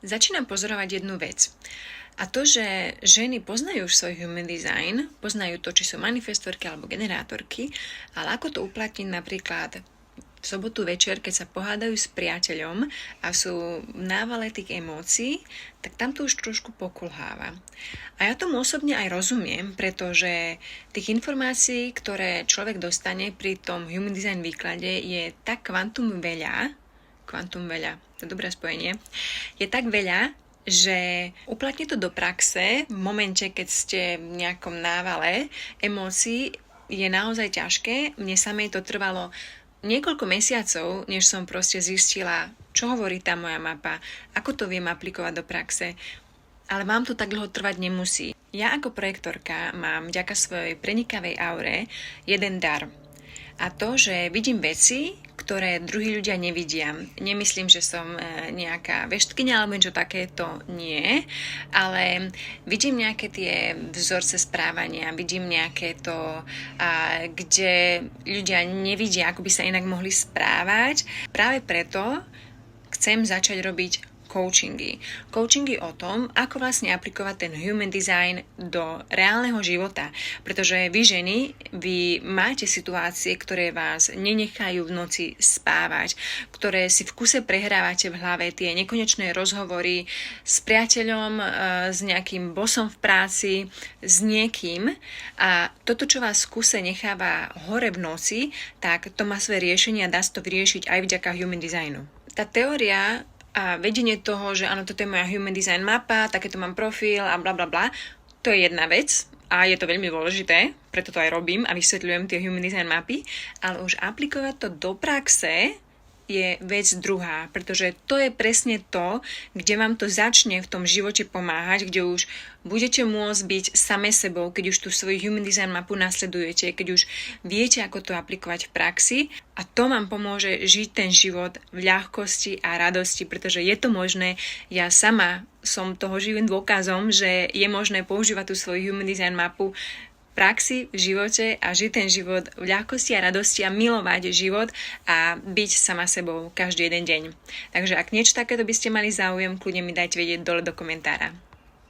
Začínam pozorovať jednu vec. A to, že ženy poznajú už svoj human design, poznajú to, či sú manifestorky alebo generátorky, ale ako to uplatniť napríklad v sobotu večer, keď sa pohádajú s priateľom a sú v návale tých emócií, tak tam to už trošku pokulháva. A ja tomu osobne aj rozumiem, pretože tých informácií, ktoré človek dostane pri tom human design výklade, je tak kvantum veľa, to je dobré spojenie, je tak veľa, že uplatniť to do praxe v momente, keď ste v nejakom návale emócií, je naozaj ťažké. Mne samej to trvalo niekoľko mesiacov, než som proste zistila, čo hovorí tá moja mapa, ako to viem aplikovať do praxe. Ale vám to tak dlho trvať nemusí. Ja ako projektorka mám vďaka svojej prenikavej aure jeden dar. A to, že vidím veci, ktoré druhí ľudia nevidia. Nemyslím, že som nejaká veštkyňa alebo niečo takéto, nie. Ale vidím nejaké tie vzorce správania, vidím nejaké to, kde ľudia nevidia, ako by sa inak mohli správať. Práve preto chcem začať robiť coachingy. Coachingy o tom, ako vlastne aplikovať ten human design do reálneho života. Pretože vy ženy, vy máte situácie, ktoré vás nenechajú v noci spávať, ktoré si v kuse prehrávate v hlave, tie nekonečné rozhovory s priateľom, s nejakým bosom v práci, s niekým. A toto, čo vás v kuse necháva hore v noci, tak to má svoje riešenie a dá sa to vyriešiť aj vďaka human designu. Tá teória a vedenie toho, že áno, toto je moja human design mapa, takéto mám profil a bla bla bla, to je jedna vec a je to veľmi dôležité, preto to aj robím a vysvetľujem tie human design mapy, ale už aplikovať to do praxe je vec druhá, pretože to je presne to, kde vám to začne v tom živote pomáhať, kde už budete môcť byť same sebou, keď už tú svoju human design mapu nasledujete, keď už viete, ako to aplikovať v praxi a to vám pomôže žiť ten život v ľahkosti a radosti, pretože je to možné. Ja sama som toho živým dôkazom, že je možné používať tú svoju human design mapu praxi, v živote a žiť ten život v ľahkosti a radosti a milovať život a byť sama sebou každý jeden deň. Takže ak niečo takéto by ste mali záujem, kľudne mi dajte vedieť dole do komentára.